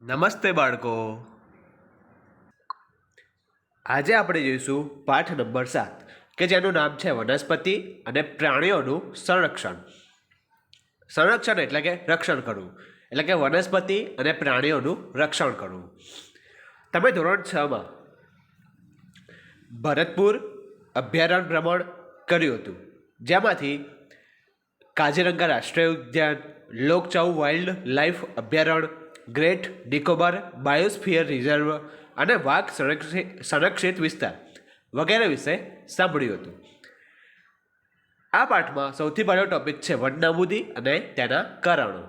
નમસ્તે બાળકો. આજે આપણે જોઈશું પાઠ નંબર 7 કે જેનું નામ છે વનસ્પતિ અને પ્રાણીઓનું સંરક્ષણ. સંરક્ષણ એટલે કે રક્ષણ કરવું, એટલે કે વનસ્પતિ અને પ્રાણીઓનું રક્ષણ કરવું. તમે ધોરણ 6માં ભરતપુર અભયારણ્ય ભ્રમણ કર્યું હતું, જેમાંથી કાઝીરંગા રાષ્ટ્રીય ઉદ્યાન, લોકચાઉ વાઇલ્ડ લાઇફ અભયારણ્ય, ગ્રેટ નિકોબાર બાયોસ્ફિયર રિઝર્વ અને વાઘ સંરક્ષિત વિસ્તાર વગેરે વિશે સાંભળ્યું હતું. આ પાઠમાં સૌથી પહેલો ટોપિક છે વનનાબૂદી અને તેના કારણો.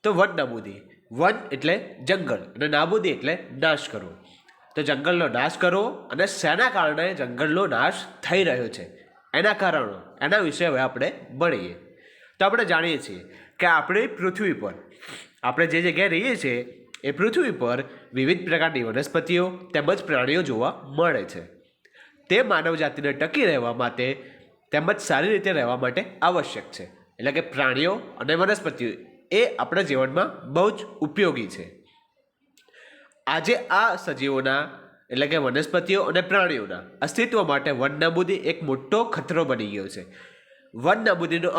તો વનનાબૂદી, વન એટલે જંગલ અને નાબૂદી એટલે નાશ કરવો. તો જંગલનો નાશ કરવો અને શેના કારણે જંગલનો નાશ થઈ રહ્યો છે એના કારણો, એના વિશે હવે આપણે ભણીએ. તો આપણે જાણીએ છીએ કે આપણી પૃથ્વી પર, આપણે જે જગ્યાએ રહીએ છીએ એ પૃથ્વી પર વિવિધ પ્રકારની વનસ્પતિઓ તેમજ પ્રાણીઓ જોવા મળે છે. તે માનવ જાતિને ટકી રહેવા માટે તેમજ સારી રીતે રહેવા માટે આવશ્યક છે. એટલે કે પ્રાણીઓ અને વનસ્પતિઓ એ આપણા જીવનમાં બહુ જ ઉપયોગી છે. આજે આ સજીવોના એટલે કે વનસ્પતિઓ અને પ્રાણીઓના અસ્તિત્વ માટે વનનાબૂદી એક મોટો ખતરો બની ગયો છે. વનનાબૂદીનો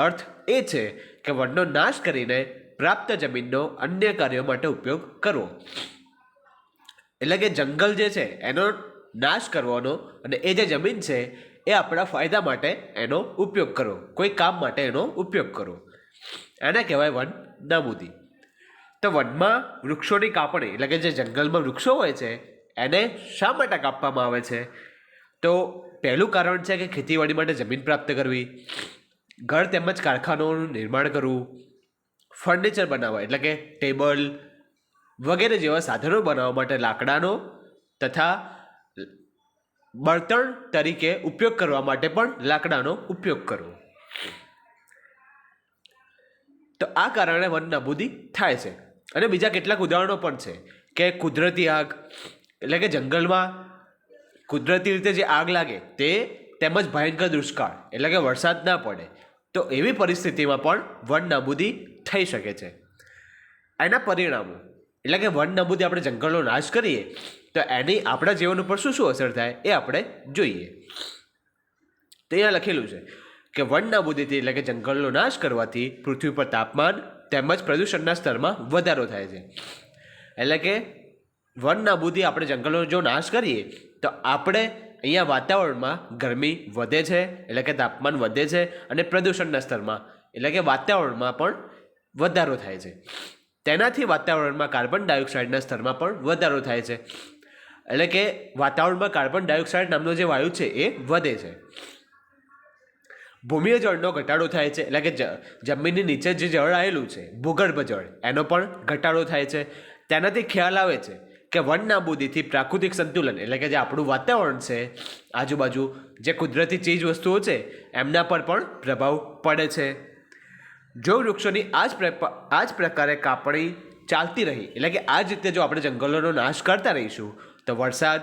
અર્થ એ છે કે વનનો નાશ કરીને પ્રાપ્ત જમીનનો અન્ય કાર્યો માટે ઉપયોગ કરવો. એટલે કે જંગલ જે છે એનો નાશ કરવાનો અને એ જે જમીન છે એ આપણા ફાયદા માટે એનો ઉપયોગ કરવો, કોઈ કામ માટે એનો ઉપયોગ કરવો, એને કહેવાય વન નાબૂદી. તો વનમાં વૃક્ષોની કાપણી એટલે કે જે જંગલમાં વૃક્ષો હોય છે એને શા માટે કાપવામાં આવે છે? તો પહેલું કારણ છે કે ખેતીવાડી માટે જમીન પ્રાપ્ત કરવી, ઘર તેમજ કારખાનાઓનું નિર્માણ કરવું, ફર્નિચર બનાવવા એટલે કે ટેબલ વગેરે જેવા સાધનો બનાવવા માટે લાકડાનો તથા બળતણ તરીકે ઉપયોગ કરવા માટે પણ લાકડાનો ઉપયોગ કરવો. તો આ કારણે વન નાબૂદી થાય છે. અને બીજા કેટલાક ઉદાહરણો પણ છે કે કુદરતી આગ એટલે કે જંગલમાં કુદરતી રીતે જે આગ લાગે તે, તેમજ ભયંકર દુષ્કાળ એટલે કે વરસાદ ના પડે તો એવી પરિસ્થિતિમાં પણ વન નાબૂદી થઈ શકે છે. એના પરિણામો એટલે કે વન નાબૂદી, આપણે જંગલનો નાશ કરીએ તો એની આપણા જીવન ઉપર શું શું અસર થાય એ આપણે જોઈએ. તો અહીંયા લખેલું છે કે વન નાબૂદીથી એટલે કે જંગલનો નાશ કરવાથી પૃથ્વી પર તાપમાન તેમજ પ્રદૂષણના સ્તરમાં વધારો થાય છે. એટલે કે વન નાબૂદી, આપણે જંગલનો જો નાશ કરીએ તો આપણે અહીંયા વાતાવરણમાં ગરમી વધે છે એટલે કે તાપમાન વધે છે અને પ્રદૂષણના સ્તરમાં એટલે કે વાતાવરણમાં પણ વધારો થાય છે. તેનાથી વાતાવરણમાં કાર્બન ડાયોક્સાઇડના સ્તરમાં પણ વધારો થાય છે. એટલે કે વાતાવરણમાં કાર્બન ડાયોક્સાઇડ નામનો જે વાયુ છે એ વધે છે. ભૂમિય જળનો ઘટાડો થાય છે એટલે કે જમીનની નીચે જે જળ આવેલું છે ભૂગર્ભ જળ, એનો પણ ઘટાડો થાય છે. તેનાથી ખ્યાલ આવે છે કે વન નાબૂદીથી પ્રાકૃતિક સંતુલન એટલે કે જે આપણું વાતાવરણ છે, આજુબાજુ જે કુદરતી ચીજ વસ્તુઓ છે એમના પર પણ પ્રભાવ પડે છે. જો વૃક્ષોની આ જ પ્રકારે કાપણી ચાલતી રહી એટલે કે આ જ રીતે જો આપણે જંગલોનો નાશ કરતા રહીશું તો વરસાદ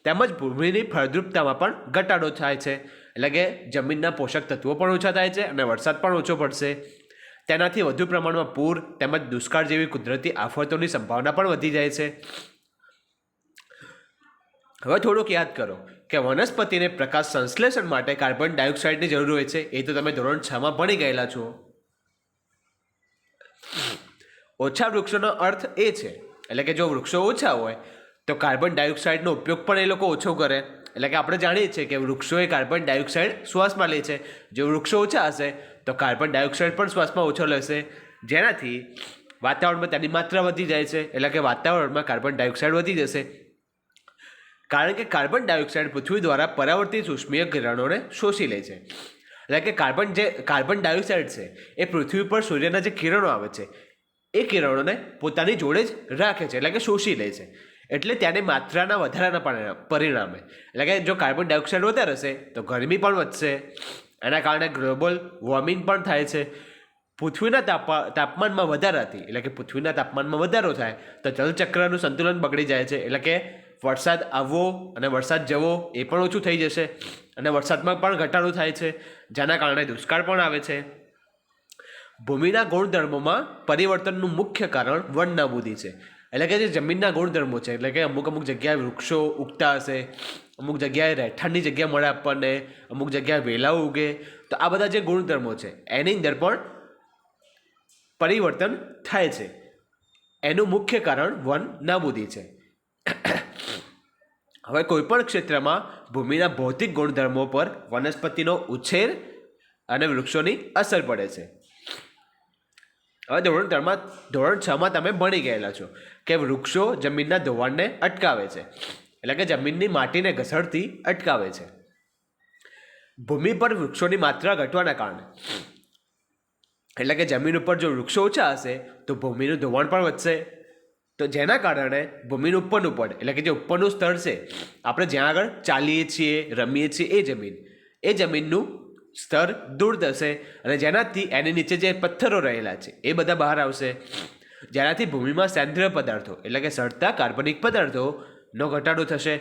તેમજ ભૂમિની ફળદ્રુપતામાં પણ ઘટાડો થાય છે. એટલે કે જમીનના પોષક તત્વો પણ ઓછા થાય છે અને વરસાદ પણ ઓછો પડશે. તેનાથી વધુ પ્રમાણમાં પૂર તેમજ દુષ્કાળ જેવી કુદરતી આફતોની સંભાવના પણ વધી જાય છે. હવે થોડુંક યાદ કરો કે વનસ્પતિને પ્રકાશ સંશ્લેષણ માટે કાર્બન ડાયોક્સાઇડની જરૂર હોય છે. એ તો તમે ધોરણ 6માં ભણી ગયેલા છો. ઓછા વૃક્ષોનો અર્થ એ છે એટલે કે જો વૃક્ષો ઓછા હોય તો કાર્બન ડાયોક્સાઇડનો ઉપયોગ પણ એ લોકો ઓછો કરે. એટલે કે આપણે જાણીએ છીએ કે વૃક્ષોએ કાર્બન ડાયોક્સાઇડ શ્વાસમાં લે છે. જો વૃક્ષો ઓછા હશે તો કાર્બન ડાયોક્સાઇડ પણ શ્વાસમાં ઓછો લેશે, જેનાથી વાતાવરણમાં તેની માત્રા વધી જાય છે. એટલે કે વાતાવરણમાં કાર્બન ડાયોક્સાઇડ વધી જશે. કારણ કે કાર્બન ડાયોક્સાઇડ પૃથ્વી દ્વારા પરાવર્તિત ઉષ્મીય કિરણોને શોષી લે છે. એટલે કે કાર્બન ડાયોક્સાઇડ છે એ પૃથ્વી પર સૂર્યના જે કિરણો આવે છે એ કિરણોને પોતાની જોડે જ રાખે છે એટલે કે શોષી લે છે. એટલે ત્યાંની માત્રાના વધારાના પરિણામે એટલે કે જો કાર્બન ડાયોક્સાઇડ વધારે હશે તો ગરમી પણ વધશે. એના કારણે ગ્લોબલ વોર્મિંગ પણ થાય છે. પૃથ્વીના તાપમાનમાં વધારાથી એટલે કે પૃથ્વીના તાપમાનમાં વધારો થાય તો જલચક્રનું સંતુલન બગડી જાય છે. એટલે કે વરસાદ આવવો અને વરસાદ જવો એ પણ ઓછું થઈ જશે અને વરસાદમાં પણ ઘટાડો થાય છે, જેના કારણે દુષ્કાળ પણ આવે છે. ભૂમિના ગુણધર્મોમાં પરિવર્તનનું મુખ્ય કારણ વન નાબૂદી છે. એટલે કે જે જમીનના ગુણધર્મો છે, એટલે કે અમુક અમુક જગ્યાએ વૃક્ષો ઉગતા હશે, અમુક જગ્યાએ રહેઠાણની જગ્યા મળે આપણને, અમુક જગ્યાએ વેલાઓ ઉગે, તો આ બધા જે ગુણધર્મો છે એની અંદર પણ પરિવર્તન થાય છે. એનું મુખ્ય કારણ વન નાબૂદી છે. હવે કોઈપણ ક્ષેત્રમાં ભૂમિના ભૌતિક ગુણધર્મો પર વનસ્પતિનો ઉછેર અને વૃક્ષોની અસર પડે છે. હવે ધોરણ 6માં તમે ભણી ગયેલા છો કે વૃક્ષો જમીનના ધોવાણને અટકાવે છે, એટલે કે જમીનની માટીને ઘસડતી અટકાવે છે. ભૂમિ પર વૃક્ષોની માત્રા ઘટવાના કારણે, એટલે કે જમીન ઉપર જો વૃક્ષો ઓછા હશે તો ભૂમિનું ધોવાણ પણ વધશે. તો જેના કારણે ભૂમિનું ઉપરનું પડ, એટલે કે જે ઉપરનું સ્તર છે, આપણે જ્યાં આગળ ચાલીએ છીએ, રમીએ છીએ, એ જમીનનું સ્તર દૂર થશે અને જેનાથી એની નીચે જે પથ્થરો રહેલા છે એ બધા બહાર આવશે, જેનાથી ભૂમિમાં સેન્દ્રિય પદાર્થો, એટલે કે સડતા કાર્બનિક પદાર્થોનો ઘટાડો થશે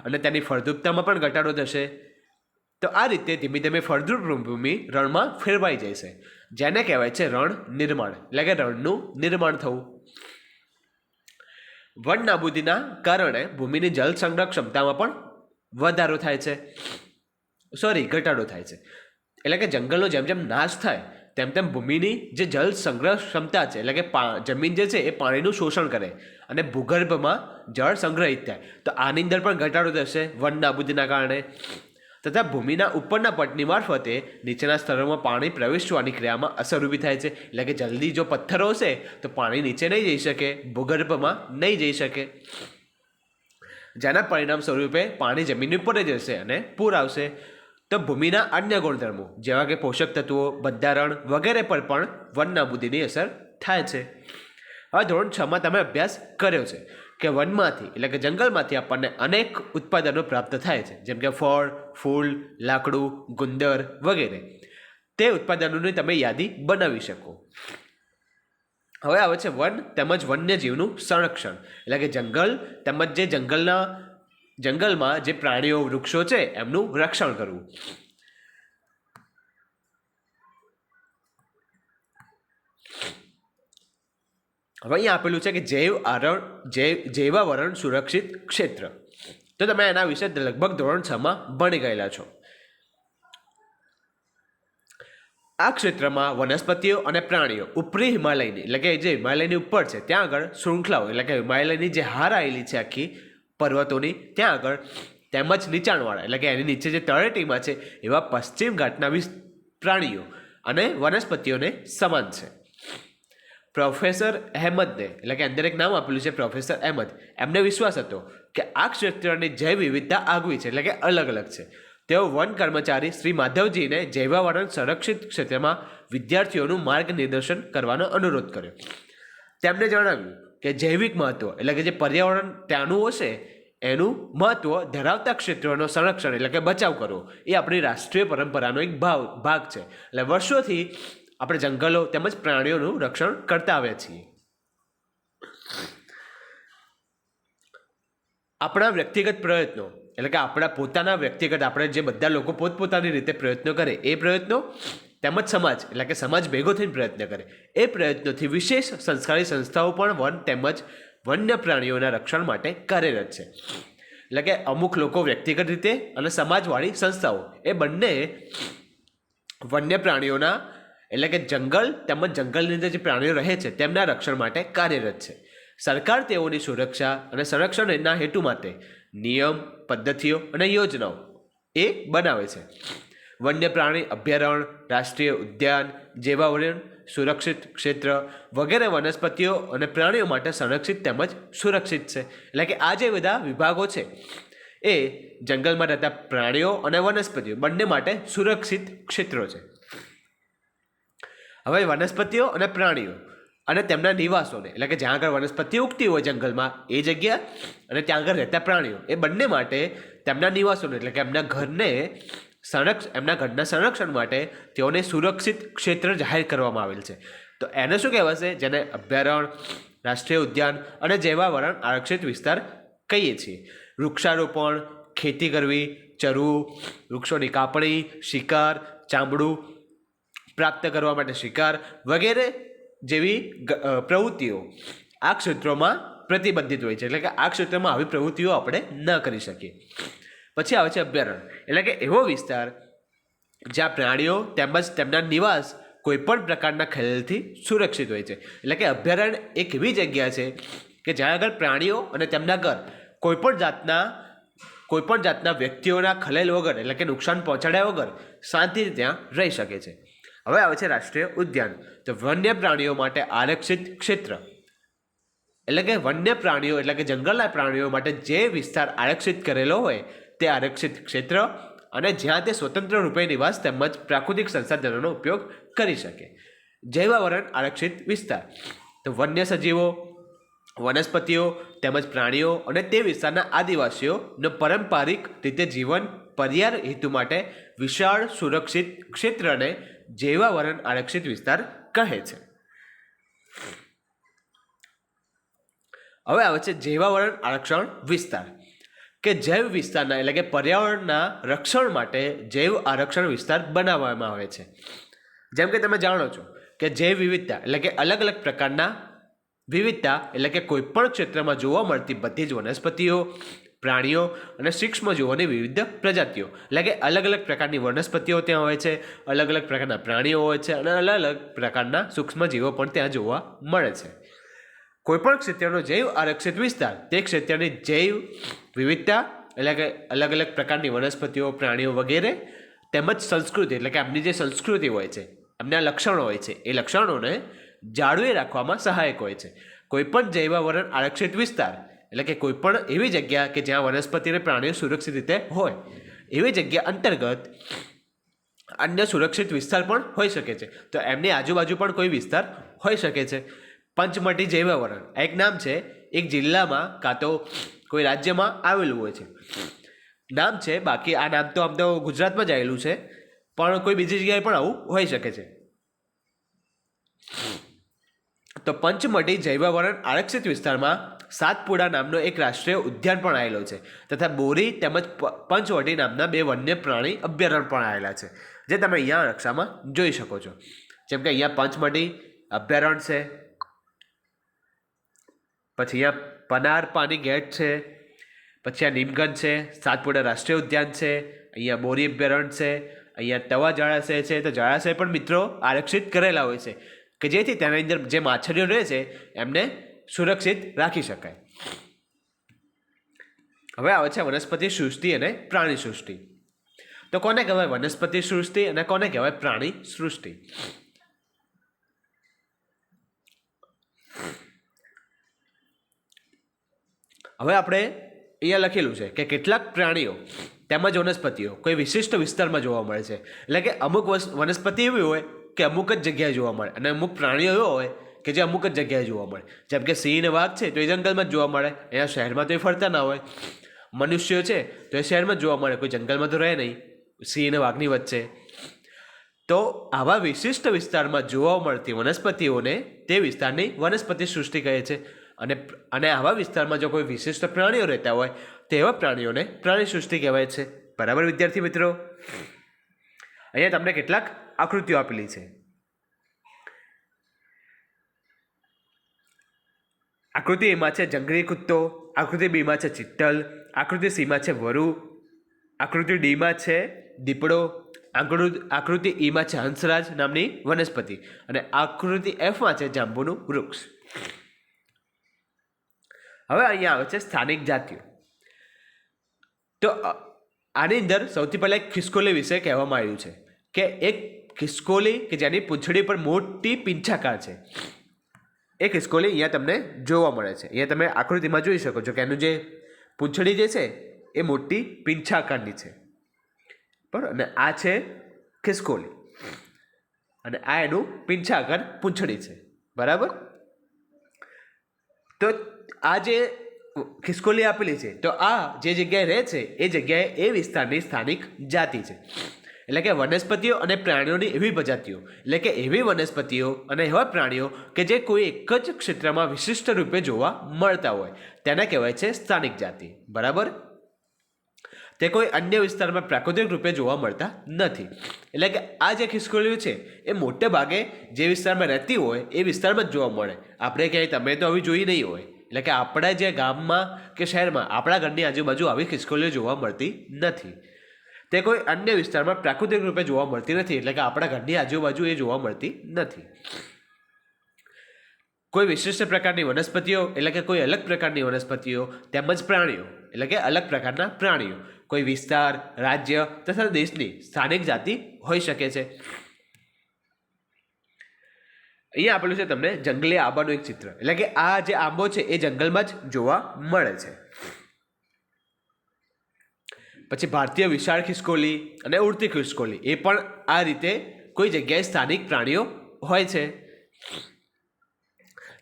અને તેની ફળદ્રુપતામાં પણ ઘટાડો થશે. તો આ રીતે ધીમે ધીમે ફળદ્રુપ ભૂમિ રણમાં ફેરવાઈ જાય છે, જેને કહેવાય છે રણ નિર્માણ, એટલે કે રણનું નિર્માણ થવું. વન નાબૂદીના કારણે ભૂમિની જળ સંગ્રહ ક્ષમતામાં પણ ઘટાડો થાય છે. એટલે કે જંગલનો જેમ જેમ નાશ થાય તેમ તેમ ભૂમિની જે જળ સંગ્રહ ક્ષમતા છે, એટલે કે જમીન જે છે એ પાણીનું શોષણ કરે અને ભૂગર્ભમાં જળ સંગ્રહિત થાય. તો આની અંદર પણ ઘટાડો થશે વન નાબૂદીના કારણે. તથા ભૂમિના ઉપરના પટની મારફતે નીચેના સ્તરોમાં પાણી પ્રવેશવાની ક્રિયામાં અસર ઊભી થાય છે. એટલે કે જલ્દી જો પથ્થરો હશે તો પાણી નીચે નહીં જઈ શકે, ભૂગર્ભમાં નહીં જઈ શકે, જેના પરિણામ સ્વરૂપે પાણી જમીનની ઉપર જ જશે અને પૂર આવશે. તો ભૂમિના અન્ય ગુણધર્મો જેવા કે પોષક તત્વો, બંધારણ વગેરે પર પણ વન નાબૂદીની અસર થાય છે. હવે ધોરણ 6માં તમે અભ્યાસ કર્યો છે કે વનમાંથી, એટલે કે જંગલમાંથી આપણને અનેક ઉત્પાદનો પ્રાપ્ત થાય છે, જેમ કે ફળ, ફૂલ, લાકડું, ગુંદર વગેરે. તે ઉત્પાદનોની તમે યાદી બનાવી શકો. હવે આવે છે વન તેમજ વન્યજીવનું સંરક્ષણ, એટલે કે જંગલ તેમજ જે જંગલમાં જે પ્રાણીઓ, વૃક્ષો છે એમનું રક્ષણ કરવું. હવે અહીંયા આપેલું છે કે જૈવાવરણ સુરક્ષિત ક્ષેત્ર. તો તમે એના વિશે લગભગ ધોરણ 6માં ભણી ગયેલા છો. આ ક્ષેત્રમાં વનસ્પતિઓ અને પ્રાણીઓ ઉપરી હિમાલયની, એટલે કે જે હિમાલયની ઉપર છે ત્યાં આગળ શૃંખલાઓ, એટલે કે હિમાલયની જે હાર આવેલી છે આખી પર્વતોની ત્યાં આગળ, તેમજ નીચાણવાળા, એટલે કે એની નીચે જે તળેટીમાં છે એવા પશ્ચિમ ઘાટના પ્રાણીઓ અને વનસ્પતિઓને સમાન છે. પ્રોફેસર અહેમદને, એટલે કે અંદર એક નામ આપેલું છે પ્રોફેસર અહેમદ, એમને વિશ્વાસ હતો કે આ ક્ષેત્રની જૈવ વિવિધતા આગવી છે, એટલે કે અલગ અલગ છે. તેઓ વન કર્મચારી શ્રી માધવજીને જૈવાવરણ સંરક્ષિત ક્ષેત્રમાં વિદ્યાર્થીઓનું માર્ગનિર્દેશન કરવાનો અનુરોધ કર્યો. તેમણે જણાવ્યું કે જૈવિક મહત્વ, એટલે કે જે પર્યાવરણ ત્યાંનું હશે એનું મહત્વ ધરાવતા ક્ષેત્રોનો સંરક્ષણ, એટલે કે બચાવ કરવો, એ આપણી રાષ્ટ્રીય પરંપરાનો એક ભાગ છે. એટલે વર્ષોથી આપણે જંગલો તેમજ પ્રાણીઓનું રક્ષણ કરતા આવ્યા છીએ. આપણા વ્યક્તિગત પ્રયત્નો, એટલે કે આપણા પોતાના વ્યક્તિગત, આપણે જે બધા લોકો પોતપોતાની રીતે પ્રયત્નો કરે એ પ્રયત્નો, તેમજ સમાજ, એટલે કે સમાજ ભેગો થઈને પ્રયત્ન કરે એ પ્રયત્નોથી વિશેષ સંસ્કારી સંસ્થાઓ પણ વન તેમજ વન્ય પ્રાણીઓના રક્ષણ માટે કાર્યરત છે. એટલે કે અમુક લોકો વ્યક્તિગત રીતે અને સમાજવાળી સંસ્થાઓ એ બંને વન્ય પ્રાણીઓના, એટલે કે જંગલ તેમજ જંગલની અંદર જે પ્રાણીઓ રહે છે તેમના રક્ષણ માટે કાર્યરત છે. સરકાર તેઓની સુરક્ષા અને સંરક્ષણના હેતુ માટે નિયમ, પદ્ધતિઓ અને યોજનાઓ એ બનાવે છે. વન્ય પ્રાણી અભયારણ્ય, રાષ્ટ્રીય ઉદ્યાન, જૈવાવરણ સુરક્ષિત ક્ષેત્ર વગેરે વનસ્પતિઓ અને પ્રાણીઓ માટે સંરક્ષિત તેમજ સુરક્ષિત છે. એટલે કે આ જે બધા વિભાગો છે એ જંગલમાં રહેતા પ્રાણીઓ અને વનસ્પતિઓ બંને માટે સુરક્ષિત ક્ષેત્રો છે. હવે વનસ્પતિઓ અને પ્રાણીઓ અને તેમના નિવાસોને, એટલે કે જ્યાં આગળ વનસ્પતિ ઉગતી હોય જંગલમાં એ જગ્યા અને ત્યાં આગળ રહેતા પ્રાણીઓ એ બંને માટે તેમના નિવાસોને, એટલે કે એમના ઘરના સંરક્ષણ માટે તેઓને સુરક્ષિત ક્ષેત્ર જાહેર કરવામાં આવેલ છે. તો એને શું કહેવાશે? જેને અભયારણ્ય, રાષ્ટ્રીય ઉદ્યાન અને જૈવાવરણ આરક્ષિત વિસ્તાર કહીએ છીએ. વૃક્ષારોપણ, ખેતી કરવી, ચરવું, વૃક્ષોની કાપણી, શિકાર, ચામડું, પ્રાપ્ત કરવા માટે શિકાર વગેરે જેવી પ્રવૃત્તિઓ આ ક્ષેત્રોમાં પ્રતિબંધિત હોય છે, એટલે કે આ ક્ષેત્રમાં આવી પ્રવૃત્તિઓ આપણે ન કરી શકીએ. પછી આવે છે અભયારણ્ય, એટલે કે એવો વિસ્તાર જ્યાં પ્રાણીઓ તેમજ તેમના નિવાસ કોઈપણ પ્રકારના ખલેલથી સુરક્ષિત હોય છે. એટલે કે અભયારણ્ય એક એવી જગ્યા છે કે જ્યાં આગળ પ્રાણીઓ અને તેમના ઘર કોઈપણ જાતના વ્યક્તિઓના ખલેલ વગર, એટલે કે નુકસાન પહોંચાડ્યા વગર શાંતિથી ત્યાં રહી શકે છે. હવે આવે છે રાષ્ટ્રીય ઉદ્યાન. તો વન્ય પ્રાણીઓ માટે આરક્ષિત ક્ષેત્ર, એટલે કે વન્ય પ્રાણીઓ એટલે કે જંગલના પ્રાણીઓ માટે જે વિસ્તાર આરક્ષિત કરેલો હોય તે આરક્ષિત ક્ષેત્ર, અને જ્યાં તે સ્વતંત્ર રૂપે નિવાસ તેમજ પ્રાકૃતિક સંસાધનોનો ઉપયોગ કરી શકે. જૈવાવરણ આરક્ષિત વિસ્તાર, તો વન્ય સજીવો, વનસ્પતિઓ તેમજ પ્રાણીઓ અને તે વિસ્તારના આદિવાસીઓનો પારંપરિક રીતે જીવન પર્યાય હેતુ માટે વિશાળ સુરક્ષિત ક્ષેત્રને જૈવાવરણ આરક્ષિત વિસ્તાર કહે છે. હવે આવે છે જૈવાવરણ આરક્ષણ વિસ્તાર, કે જૈવ વિસ્તારના એટલે કે પર્યાવરણના રક્ષણ માટે જૈવ આરક્ષણ વિસ્તાર બનાવવામાં આવે છે. જેમ કે તમે જાણો છો કે જૈવ વિવિધતા એટલે કે અલગ અલગ પ્રકારના વિવિધતા, એટલે કે કોઈપણ ક્ષેત્રમાં જોવા મળતી બધી જ વનસ્પતિઓ, પ્રાણીઓ અને સૂક્ષ્મજીવોની વિવિધ પ્રજાતિઓ, એટલે કે અલગ અલગ પ્રકારની વનસ્પતિઓ ત્યાં હોય છે, અલગ અલગ પ્રકારના પ્રાણીઓ હોય છે અને અલગ અલગ પ્રકારના સૂક્ષ્મજીવો પણ ત્યાં જોવા મળે છે. કોઈપણ ક્ષેત્રનો જૈવ આરક્ષિત વિસ્તાર તે ક્ષેત્રની જૈવ વિવિધતા એટલે કે અલગ અલગ પ્રકારની વનસ્પતિઓ, પ્રાણીઓ વગેરે તેમજ સંસ્કૃતિ એટલે કે એમની જે સંસ્કૃતિ હોય છે, એમના લક્ષણો હોય છે, એ લક્ષણોને જાળવી રાખવામાં સહાયક હોય છે. કોઈપણ જૈવાવરણ આરક્ષિત વિસ્તાર એટલે કે કોઈપણ એવી જગ્યા કે જ્યાં વનસ્પતિ અને પ્રાણીઓ સુરક્ષિત રીતે હોય એવી જગ્યા અંતર્ગત અન્ય સુરક્ષિત વિસ્તાર પણ હોઈ શકે છે. તો એમની આજુબાજુ પણ કોઈ વિસ્તાર હોઈ શકે છે. પંચમટી જૈવાવરણ આ એક નામ છે, એક જિલ્લામાં કાં તો કોઈ રાજ્યમાં આવેલું હોય છે, નામ છે. બાકી આ નામ તો આમ તો ગુજરાતમાં જ આવેલું છે, પણ કોઈ બીજી જગ્યાએ પણ આવું હોઈ શકે છે. તો પંચમટી જૈવાવરણ આરક્ષિત વિસ્તારમાં સાતપુડા નામનો એક રાષ્ટ્રીય ઉદ્યાન પણ આવેલો છે, તથા બોરી તેમજ પંચવટી નામના 2 વન્ય પ્રાણી અભયારણ્ય પણ આવેલા છે, જે તમે અહીંયા નકશામાં જોઈ શકો છો. જેમ કે અહીંયા પંચમટી અભયારણ્ય છે, પછી અહીંયા પનાર પાની ગેટ છે, પછી આ નીમગંજ છે, સાતપુડા રાષ્ટ્રીય ઉદ્યાન છે, અહીંયા બોરી અભયારણ્ય છે, અહીંયા તવા જળાશય છે. તો જળાશય પણ મિત્રો આરક્ષિત કરેલા હોય છે કે જેથી તેની અંદર જે માછલીઓ રહે છે એમને સુરક્ષિત રાખી શકાય. હવે આવે છે વનસ્પતિ સૃષ્ટિ અને પ્રાણી સૃષ્ટિ. તો કોને કહેવાય વનસ્પતિ સૃષ્ટિ અને કોને કહેવાય પ્રાણી સૃષ્ટિ? હવે આપણે અહીંયા લખેલું છે કે કેટલાક પ્રાણીઓ તેમજ વનસ્પતિઓ કોઈ વિશિષ્ટ વિસ્તારમાં જોવા મળે છે. એટલે કે અમુક વનસ્પતિ એવી હોય કે અમુક જ જગ્યાએ જોવા મળે, અને અમુક પ્રાણીઓ એવા હોય કે જે અમુક જ જગ્યાએ જોવા મળે. જેમ કે સિંહ અને વાઘ છે તો એ જંગલમાં જ જોવા મળે, અહીંયા શહેરમાં તો એ ફરતા ના હોય. મનુષ્યો છે તો એ શહેરમાં જ જોવા મળે, કોઈ જંગલમાં તો રહે નહીં સિંહ અને વાઘની વચ્ચે. તો આવા વિશિષ્ટ વિસ્તારમાં જોવા મળતી વનસ્પતિઓને તે વિસ્તારની વનસ્પતિ સૃષ્ટિ કહે છે. અને આવા વિસ્તારમાં જો કોઈ વિશિષ્ટ પ્રાણીઓ રહેતા હોય તેવા પ્રાણીઓને પ્રાણી સૃષ્ટિ કહેવાય છે. બરાબર વિદ્યાર્થી મિત્રો? અહીંયા તમને કેટલાક આકૃતિઓ આપેલી છે. આકૃતિ એમાં છે જંગલી કૂતરો, આકૃતિ બીમાં છે ચિત્તલ, આકૃતિ સીમાં છે વરુ, આકૃતિ ડીમાં છે દીપડો, આકૃતિ ઈમાં છે હંસરાજ નામની વનસ્પતિ, અને આકૃતિ એફમાં છે જાંબુનું વૃક્ષ. હવે અહીંયા આવે છે સ્થાનિક જાતિઓ. તો આની અંદર સૌથી પહેલાં એક ખિસકોલી વિશે કહેવામાં આવ્યું છે કે એક ખિસકોલી કે જેની પૂંછડી પર મોટી પીંછાકાર છે, એ ખિસકોલી અહીંયા તમને જોવા મળે છે. અહીંયા તમે આકૃતિમાં જોઈ શકો છો કે એનું જે પૂંછડી જે છે એ મોટી પીંછાકારની છે, બરાબર. અને આ છે ખિસકોલી, અને આ એનું પીંછાકાર પૂંછડી છે, બરાબર. તો આ જે ખિસકોલી આપેલી છે તો આ જે જગ્યાએ રહે છે એ જગ્યાએ એ વિસ્તારની સ્થાનિક જાતિ છે. એટલે કે વનસ્પતિઓ અને પ્રાણીઓની એવી પ્રજાતિઓ, એટલે કે એવી વનસ્પતિઓ અને એવા પ્રાણીઓ કે જે કોઈ એક જ ક્ષેત્રમાં વિશિષ્ટ રૂપે જોવા મળતા હોય તેને કહેવાય છે સ્થાનિક જાતિ, બરાબર. તે કોઈ અન્ય વિસ્તારમાં પ્રાકૃતિક રૂપે જોવા મળતા નથી. એટલે કે આ જે ખિસકોલીઓ છે એ મોટે ભાગે જે વિસ્તારમાં રહેતી હોય એ વિસ્તારમાં જ જોવા મળે. આપણે ક્યાંય તમે તો આવી જોઈ નહીં હોય. એટલે કે આપણા જે ગામમાં કે શહેરમાં આપણા ઘરની આજુબાજુ આવી ખિસકોલીઓ જોવા મળતી નથી. તે કોઈ અન્ય વિસ્તારમાં પ્રાકૃતિક રૂપે જોવા મળતી નથી. એટલે કે આપણા ઘરની આજુબાજુ એ જોવા મળતી નથી. કોઈ વિશિષ્ટ પ્રકારની વનસ્પતિઓ એટલે કે કોઈ અલગ પ્રકારની વનસ્પતિઓ તેમજ પ્રાણીઓ એટલે કે અલગ પ્રકારના પ્રાણીઓ કોઈ વિસ્તાર, રાજ્ય તથા દેશની સ્થાનિક જાતિ હોઈ શકે છે. અહીંયા આપેલું છે તમને જંગલી આંબાનું એક ચિત્ર. એટલે કે આ જે આંબો છે એ જંગલમાં જ જોવા મળે છે. પછી ભારતીય વિશાળ ખિસકોલી અને ઉડતી ખિસકોલી એ પણ આ રીતે કોઈ જગ્યાએ સ્થાનિક પ્રાણીઓ હોય છે.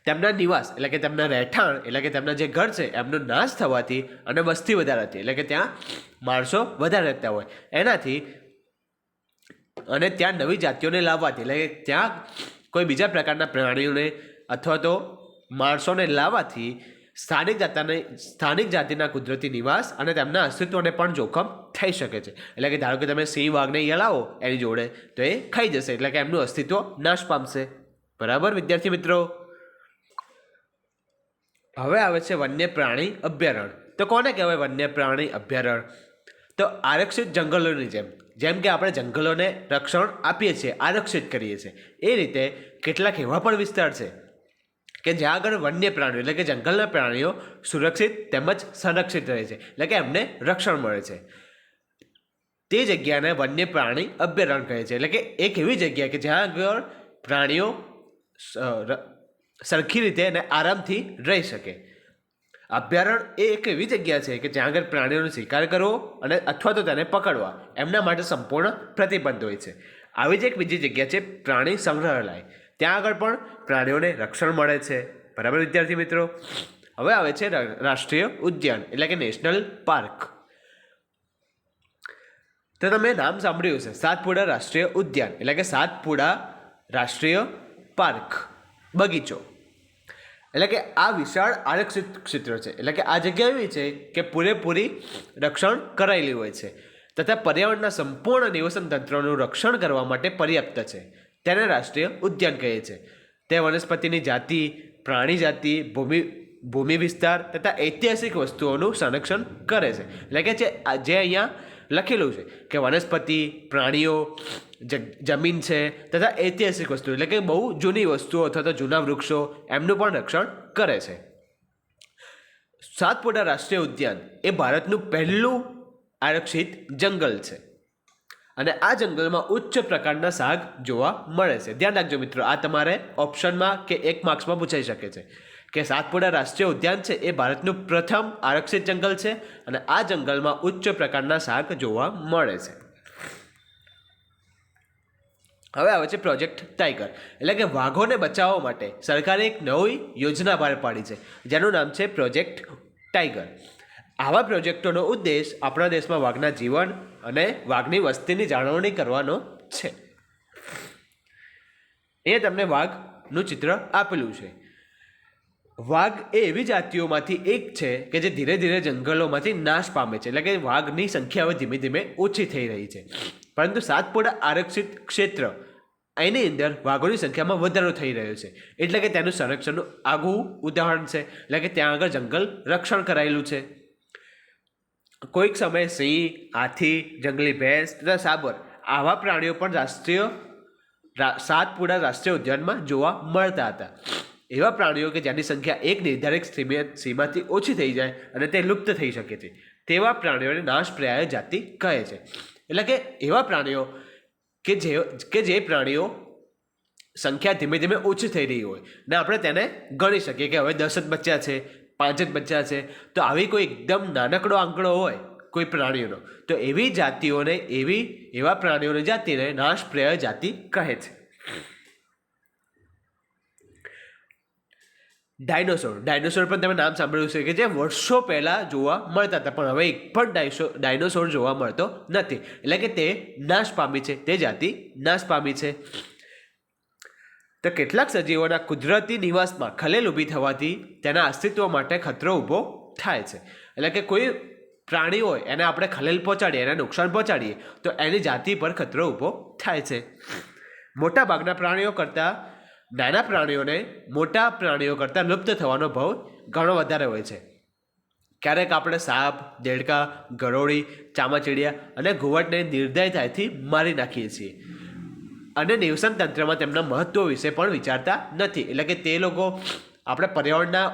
તેમના નિવાસ એટલે કે તેમના રહેઠાણ એટલે કે તેમના જે ઘર છે એમનો નાશ થવાથી અને વસ્તી વધારાથી એટલે કે ત્યાં માણસો વધારે રહેતા હોય એનાથી અને ત્યાં નવી જાતિઓને લાવવાથી એટલે કે ત્યાં કોઈ બીજા પ્રકારના પ્રાણીઓને અથવા તો માણસોને લાવવાથી સ્થાનિક જાતિના કુદરતી નિવાસ અને તેમના અસ્તિત્વને પણ જોખમ થઈ શકે છે. એટલે કે ધારો કે તમે સિંહ વાઘને અહીંયા લાવો એની જોડે તો એ ખાઈ જશે એટલે કે એમનું અસ્તિત્વ નાશ પામશે. બરાબર વિદ્યાર્થી મિત્રો. હવે આવે છે વન્ય પ્રાણી અભયારણ્ય. તો કોને કહેવાય વન્ય પ્રાણી અભયારણ્ય? તો આરક્ષિત જંગલોની જેમ કે આપણે જંગલોને રક્ષણ આપીએ છીએ, આરક્ષિત કરીએ છીએ, એ રીતે કેટલાક એવા પણ વિસ્તાર છે કે જ્યાં આગળ વન્ય પ્રાણીઓ એટલે કે જંગલના પ્રાણીઓ સુરક્ષિત તેમજ સંરક્ષિત રહે છે એટલે કે એમને રક્ષણ મળે છે. તે જગ્યાને વન્ય પ્રાણી અભયારણ્ય કહે છે. એટલે કે એક એવી જગ્યા કે જ્યાં આગળ પ્રાણીઓ સરખી રીતે અને આરામથી રહી શકે. અભયારણ્ય એ એક એવી જગ્યા છે કે જ્યાં આગળ પ્રાણીઓનો શિકાર કરવો અને અથવા તો તેને પકડવા એમના માટે સંપૂર્ણ પ્રતિબંધ હોય છે. આવી જ એક બીજી જગ્યા છે પ્રાણી સંગ્રહાલય. ત્યાં આગળ પણ પ્રાણીઓને રક્ષણ મળે છે. બરાબર વિદ્યાર્થી મિત્રો. હવે આવે છે રાષ્ટ્રીય ઉદ્યાન એટલે કે નેશનલ પાર્ક. તો તમે નામ સાંભળ્યું છે સાતપુડા રાષ્ટ્રીય ઉદ્યાન એટલે કે સાતપુડા રાષ્ટ્રીય પાર્ક બગીચો. એટલે કે આ વિશાળ આરક્ષિત ક્ષેત્ર છે. એટલે કે આ જગ્યા એવી છે કે પૂરેપૂરી રક્ષણ કરાયેલી હોય છે તથા પર્યાવરણના સંપૂર્ણ નિવસન તંત્રનું રક્ષણ કરવા માટે પર્યાપ્ત છે. તેને રાષ્ટ્રીય ઉદ્યાન કહે છે. તે વનસ્પતિની જાતિ, પ્રાણી જાતિ, ભૂમિ વિસ્તાર તથા ઐતિહાસિક વસ્તુઓનું સંરક્ષણ કરે છે. એટલે કે જે અહીંયા લખેલું છે કે વનસ્પતિ, પ્રાણીઓ, જમીન છે તથા ઐતિહાસિક વસ્તુ એટલે કે બહુ જૂની વસ્તુઓ અથવા તો જૂના વૃક્ષો એમનું પણ રક્ષણ કરે છે. સાતપુડા રાષ્ટ્રીય ઉદ્યાન એ ભારતનું પહેલું આરક્ષિત જંગલ છે અને આ જંગલમાં ઉચ્ચ પ્રકારના શાક જોવા મળે છે. ધ્યાન રાખજો મિત્રો, આ તમારે ઓપ્શનમાં કે 1 માર્ક્સમાં પૂછાઈ શકે છે કે સાતપુડા રાષ્ટ્રીય ઉદ્યાન છે એ ભારતનું પ્રથમ આરક્ષિત જંગલ છે અને આ જંગલમાં ઉચ્ચ પ્રકારના શાક જોવા મળે છે. હવે આવે છે પ્રોજેક્ટ ટાઈગર. એટલે કે વાઘોને બચાવવા માટે સરકારે એક નવી યોજના બહાર પાડી છે જેનું નામ છે પ્રોજેક્ટ ટાઈગર. આવા પ્રોજેક્ટોનો ઉદ્દેશ આપણા દેશમાં વાઘના જીવન અને વાઘની વસ્તીની જાળવણી કરવાનો છે. એ તમને વાઘનું ચિત્ર આપેલું છે. વાઘ એ એવી જાતિઓમાંથી એક છે કે જે ધીરે ધીરે જંગલોમાંથી નાશ પામે છે. એટલે કે વાઘની સંખ્યા હવે ધીમે ધીમે ઓછી થઈ રહી છે. પરંતુ સાતપુડા આરક્ષિત ક્ષેત્ર એની અંદર વાઘોની સંખ્યામાં વધારો થઈ રહ્યો છે. એટલે કે તેનું સંરક્ષણનું આગવું ઉદાહરણ છે. એટલે કે ત્યાં આગળ જંગલ રક્ષણ કરાયેલું છે. કોઈક સમયે સિંહ, હાથી, જંગલી ભેંસ તથા સાબર આવા પ્રાણીઓ પણ સાતપુડા રાષ્ટ્રીય ઉદ્યાનમાં જોવા મળતા હતા. એવા પ્રાણીઓ કે જેની સંખ્યા એક નિર્ધારિત સીમાથી ઓછી થઈ જાય અને તે લુપ્ત થઈ શકે છે તેવા પ્રાણીઓને નાશપ્રાય જાતિ કહે છે. એટલે કે એવા પ્રાણીઓ કે જે પ્રાણીઓ સંખ્યા ધીમે ધીમે ઓછી થઈ રહી હોય ને આપણે તેને ગણી શકીએ કે હવે 10 જ બચ્ચા છે, 5 જ બચ્ચા છે, તો આવી કોઈ એકદમ નાનકડો આંકડો હોય કોઈ પ્રાણીઓનો તો એવી જાતિઓને એવા પ્રાણીઓની જાતિને નાશપ્રાય જાતિ કહે છે. ડાયનોસોર પણ તમે નામ સાંભળ્યું છે કે જે વર્ષો પહેલાં જોવા મળતા હતા પણ હવે એક પણ ડાયનોસોર જોવા મળતો નથી. એટલે કે તે નાશ પામી છે, તે જાતિ નાશ પામી છે. તો કેટલાક સજીવોના કુદરતી નિવાસમાં ખલેલ ઊભી થવાથી તેના અસ્તિત્વ માટે ખતરો ઊભો થાય છે. એટલે કે કોઈ પ્રાણી હોય એને આપણે ખલેલ પહોંચાડીએ, એને નુકસાન પહોંચાડીએ તો એની જાતિ પર ખતરો ઊભો થાય છે. મોટા ભાગના પ્રાણીઓ કરતાં નાના પ્રાણીઓને મોટા પ્રાણીઓ કરતાં લુપ્ત થવાનો ભવ ઘણો વધારે હોય છે. ક્યારેક આપણે સાપ, દેડકા, ગરોળી, ચામાચીડિયા અને ઘુવડને નિર્દયતાથી મારી નાખીએ છીએ અને નિવસન તંત્રમાં તેમના મહત્વ વિશે પણ વિચારતા નથી. એટલે કે તે લોકો આપણા પર્યાવરણના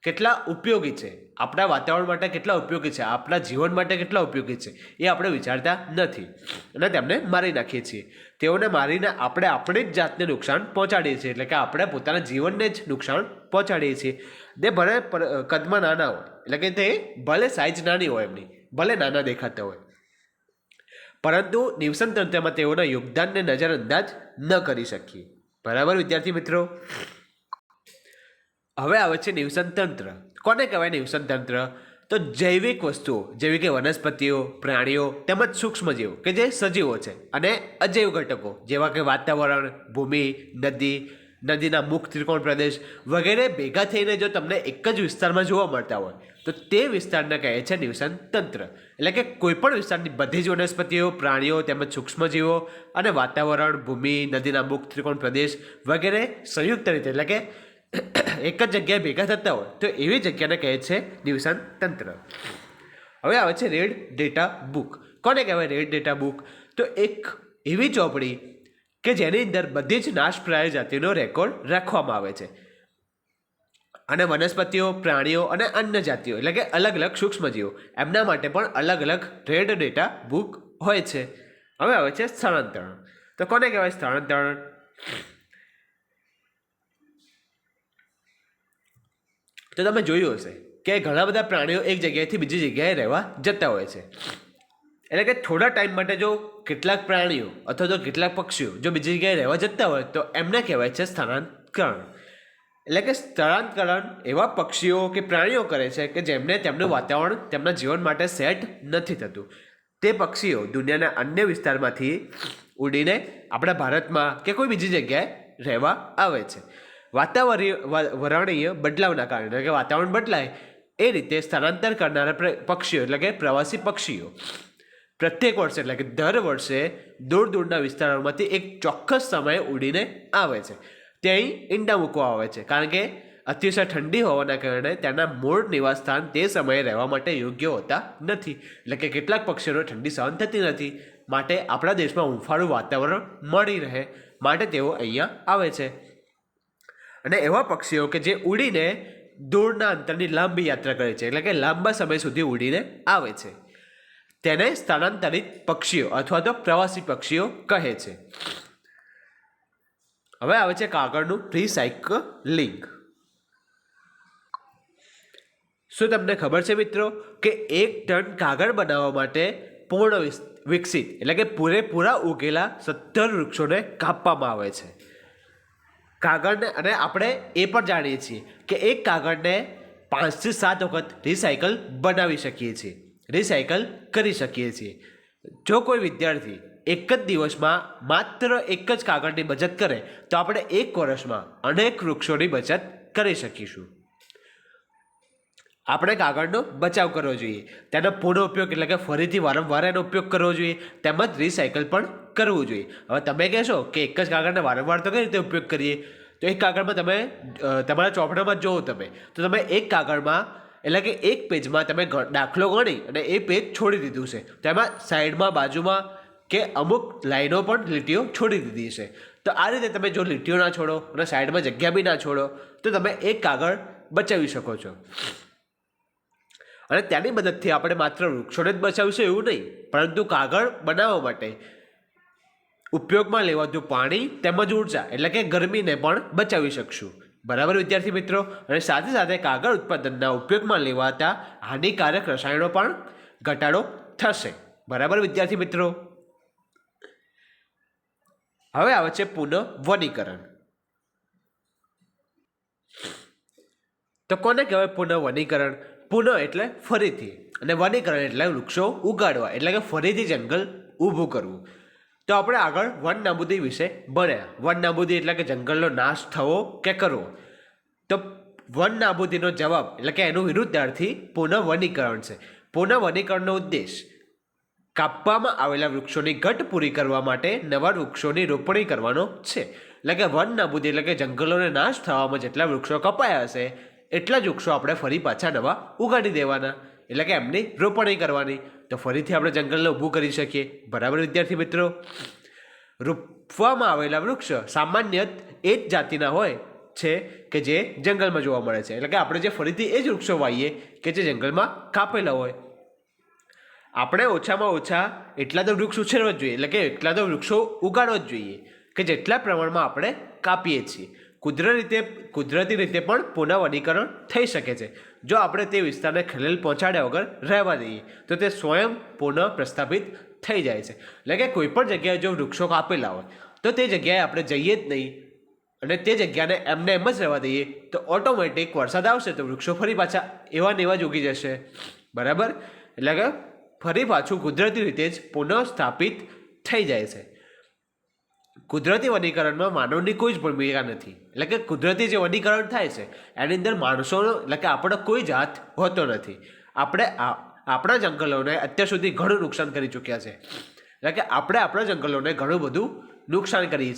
કેટલા ઉપયોગી છે, આપણા વાતાવરણ માટે કેટલા ઉપયોગી છે, આપણા જીવન માટે કેટલા ઉપયોગી છે એ આપણે વિચારતા નથી અને તેમને મારી નાખીએ છીએ. તેઓને મારીને આપણે આપણી જ જાતને નુકસાન પહોંચાડીએ છીએ. એટલે કે આપણે પોતાના જીવનને જ નુકસાન પહોંચાડીએ છીએ. તે ભલે કદમાં નાના હોય, એટલે કે તે ભલે સાઇઝ નાની હોય, એમની ભલે નાના દેખાતા હોય, પરંતુ નિવસન તંત્રમાં તેઓના યોગદાનને નજરઅંદાજ ન કરી શકીએ. બરાબર વિદ્યાર્થી મિત્રો. હવે આવે છે નિવસન તંત્ર. કોને કહેવાય નિવસન તંત્ર? તો જૈવિક વસ્તુઓ જેવી કે વનસ્પતિઓ, પ્રાણીઓ તેમજ સૂક્ષ્મજીવો કે જે સજીવો છે અને અજૈવ ઘટકો જેવા કે વાતાવરણ, ભૂમિ, નદી, નદીના મુખ ત્રિકોણ પ્રદેશ વગેરે ભેગા થઈને જો તમને એક જ વિસ્તારમાં જોવા મળતા હોય તો તે વિસ્તારને કહે છે નિવસન તંત્ર. એટલે કે કોઈપણ વિસ્તારની બધી જ વનસ્પતિઓ, પ્રાણીઓ તેમજ સૂક્ષ્મજીવો અને વાતાવરણ, ભૂમિ, નદીના મુખ ત્રિકોણ પ્રદેશ વગેરે સંયુક્ત રીતે એટલે કે એક જ જગ્યાએ ભેગા થતા હોય તો એવી જગ્યાને કહે છે નિવસન તંત્ર. હવે આવે છે રેડ ડેટા બુક. કોને કહેવાય રેડ ડેટા બુક? તો એક એવી ચોપડી કે જેની અંદર બધી જ નાશપ્રાય જાતિનો રેકોર્ડ રાખવામાં આવે છે અને વનસ્પતિઓ, પ્રાણીઓ અને અન્ય જાતિઓ એટલે કે અલગ અલગ સૂક્ષ્મજીવો એમના માટે પણ અલગ અલગ રેડ ડેટા બુક હોય છે. હવે આવે છે સ્થળાંતરણ. તો કોને કહેવાય સ્થળાંતરણ? તો તમે જોયું હશે કે ઘણા બધા પ્રાણીઓ એક જગ્યાએથી બીજી જગ્યાએ રહેવા જતા હોય છે. એટલે કે થોડા ટાઈમ માટે જો કેટલાક પ્રાણીઓ અથવા તો કેટલાક પક્ષીઓ જો બીજી જગ્યાએ રહેવા જતા હોય તો એમને કહેવાય છે સ્થળાંતરણ. એટલે કે સ્થળાંતરણ એવા પક્ષીઓ કે પ્રાણીઓ કરે છે કે જેમને તેમનું વાતાવરણ તેમના જીવન માટે સેટ નથી થતું. તે પક્ષીઓ દુનિયાના અન્ય વિસ્તારમાંથી ઉડીને આપણા ભારતમાં કે કોઈ બીજી જગ્યાએ રહેવા આવે છે. વાતાવરણીય બદલાવના કારણે એટલે કે વાતાવરણ બદલાય એ રીતે સ્થળાંતર કરનારા પક્ષીઓ એટલે કે પ્રવાસી પક્ષીઓ પ્રત્યેક વર્ષે એટલે કે દર વર્ષે દૂર દૂરના વિસ્તારોમાંથી એક ચોક્કસ સમયે ઉડીને આવે છે. ત્યાં ઈંડા મૂકવા આવે છે કારણ કે અતિશય ઠંડી હોવાના કારણે તેના મૂળ નિવાસસ્થાન તે સમયે રહેવા માટે યોગ્ય હોતા નથી. એટલે કે કેટલાક પક્ષીઓને ઠંડી સહન થતી નથી, માટે આપણા દેશમાં હૂંફાળું વાતાવરણ મળી રહે માટે તેઓ અહીંયા આવે છે. અને એવા પક્ષીઓ કે જે ઉડીને દૂરના અંતરની લાંબી યાત્રા કરે છે એટલે કે લાંબા સમય સુધી ઉડીને આવે છે તેને સ્થળાંતરિત પક્ષીઓ અથવા તો પ્રવાસી પક્ષીઓ કહે છે. હવે આવે છે કાગળનું રિસાયકલિંગ. શું તમને ખબર છે મિત્રો કે 1 ટન કાગળ બનાવવા માટે પૂર્ણ વિકસિત એટલે કે પૂરેપૂરા ઉગેલા 17 વૃક્ષોને કાપવામાં આવે છે. કાગળને અને આપણે એ પણ જાણીએ છીએ કે એક કાગળને 5 થી 7 વખત રિસાયકલ બનાવી શકીએ છીએ, રિસાયકલ કરી શકીએ છીએ. જો કોઈ વિદ્યાર્થી એક જ દિવસમાં માત્ર એક જ કાગળની બચત કરે તો આપણે 1 વર્ષમાં અનેક વૃક્ષોની બચત કરી શકીશું. આપણે કાગળનો બચાવ કરવો જોઈએ, તેનો પુનઃ ઉપયોગ એટલે કે ફરીથી વારંવાર એનો ઉપયોગ કરવો જોઈએ તેમજ રિસાયકલ પણ કરવું જોઈએ. હવે તમે કહેશો કે એક જ કાગળને વારંવાર તો કઈ રીતે ઉપયોગ કરીએ? તો એક કાગળમાં તમે તમારા ચોપડામાં જુઓ તમે તો તમે એક કાગળમાં એટલે કે એક પેજમાં તમે દાખલો ગણી અને એ પેજ છોડી દીધું છે, તેમાં સાઈડમાં બાજુમાં કે અમુક લાઈનો પણ લીટીઓ છોડી દીધી છે. તો આ રીતે તમે જો લીટીઓ ના છોડો અને સાઈડમાં જગ્યા બી ના છોડો તો તમે એક કાગળ બચાવી શકો છો. અને તેની મદદથી આપણે માત્ર વૃક્ષોને જ બચાવીશું એવું નહીં, પરંતુ કાગળ બનાવવા માટે ઉપયોગમાં લેવાતું પાણી તેમજ ઉર્જા એટલે કે ગરમીને પણ બચાવી શકશું. બરાબર વિદ્યાર્થી મિત્રો. અને સાથે સાથે કાગળ ઉત્પાદનના ઉપયોગમાં લેવાતા હાનિકારક રસાયણો પણ ઘટાડો થશે. બરાબર વિદ્યાર્થી મિત્રો. હવે આવે છે પુનઃ વનીકરણ. તો કોને કહેવાય પુનઃ વનીકરણ? પુનઃ એટલે ફરીથી અને વનીકરણ એટલે વૃક્ષો ઉગાડવા એટલે કે ફરીથી જંગલ ઊભું કરવું. તો આપણે આગળ વન નાબૂદી વિશે ભણ્યા. વન નાબૂદી એટલે કે જંગલનો નાશ થવો કે કરવો. તો વન નાબૂદીનો જવાબ એટલે કે એનું વિરુદ્ધાર્થી પુનઃ વનીકરણ છે. પુનઃ વનીકરણનો ઉદ્દેશ કાપવામાં આવેલા વૃક્ષોની ઘટ પૂરી કરવા માટે નવા વૃક્ષોની રોપણી કરવાનો છે. એટલે કે વન નાબૂદી એટલે કે જંગલોને નાશ થવામાં જેટલા વૃક્ષો કપાયા હશે એટલા જ વૃક્ષો આપણે ફરી પાછા નવા ઉગાડી દેવાના, એટલે કે એમની રોપણી કરવાની. તો ફરીથી આપણે જંગલને ઊભું કરી શકીએ. બરાબર વિદ્યાર્થી મિત્રો? રોપવામાં આવેલા વૃક્ષ સામાન્ય એ જ જાતિના હોય છે કે જે જંગલમાં જોવા મળે છે. એટલે કે આપણે જે ફરીથી એ જ વૃક્ષો વાવીએ કે જે જંગલમાં કાપેલા હોય. આપણે ઓછામાં ઓછા એટલા તો વૃક્ષ ઉછેરવા જ જોઈએ, એટલે કે એટલા તો વૃક્ષો ઉગાડવા જ જોઈએ કે જેટલા પ્રમાણમાં આપણે કાપીએ છીએ. કુદરતી રીતે પણ પુનઃ વનીકરણ થઈ શકે છે. જો આપણે તે વિસ્તારને ખલેલ પહોંચાડ્યા વગર રહેવા દઈએ તો તે સ્વયં પુનઃ પ્રસ્થાપિત થઈ જાય છે. એટલે કે કોઈ પણ જગ્યાએ જો વૃક્ષો કાપેલા હોય તો તે જગ્યાએ આપણે જઈએ જ નહીં અને તે જગ્યાને એમને એમ જ રહેવા દઈએ તો ઓટોમેટિક વરસાદ આવશે તો વૃક્ષો ફરી પાછા એવા ને એવા જ ઉગી જશે. બરાબર? એટલે કે ફરી પાછું કુદરતી રીતે જ પુનઃ સ્થાપિત થઈ જાય છે. કુદરતી વનીકરણમાં માનવની કોઈ જ ભૂમિકા નથી. એટલે કે કુદરતી જે વનીકરણ થાય છે એની અંદર માણસોનો એટલે કે આપણો કોઈ જાત હોતો નથી. આપણે આપણા જંગલોને અત્યાર સુધી ઘણું નુકસાન કરી ચૂક્યા છે. એટલે કે આપણે આપણા જંગલોને ઘણું બધું નુકસાન કરી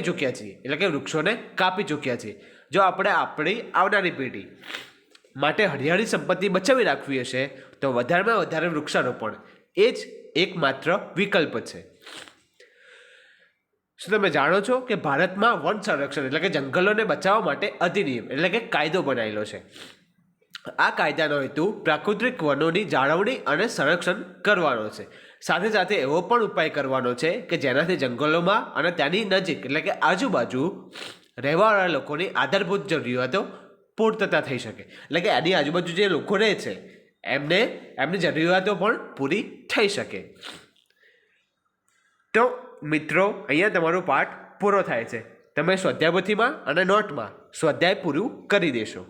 ચૂક્યા છીએ. એટલે કે વૃક્ષોને કાપી ચૂક્યા છીએ. જો આપણે આપણી આવનારી પેઢી માટે હરિયાળી સંપત્તિ બચાવી રાખવી હશે તો વધારેમાં વધારે વૃક્ષારોપણ એ જ એકમાત્ર વિકલ્પ છે. શું તમે જાણો છો કે ભારતમાં વન સંરક્ષણ એટલે કે જંગલોને બચાવવા માટે અધિનિયમ એટલે કે કાયદો બનાવેલો છે. આ કાયદાનો હેતુ પ્રાકૃતિક વનોની જાળવણી અને સંરક્ષણ કરવાનો છે. સાથે સાથે એવો પણ ઉપાય કરવાનો છે કે જેનાથી જંગલોમાં અને ત્યાંની નજીક એટલે કે આજુબાજુ રહેવાવાળા લોકોની આધારભૂત જરૂરિયાતો પૂર્તતા થઈ શકે. એટલે કે આની આજુબાજુ જે લોકો રહે છે એમની જરૂરિયાતો પણ પૂરી થઈ શકે. તો મિત્રો, અહીંયા તમારો પાઠ પૂરો થાય છે. તમે સ્વાધ્યાય પોથીમાં અને નોટમાં સ્વાધ્યાય પૂરું કરી દેશો.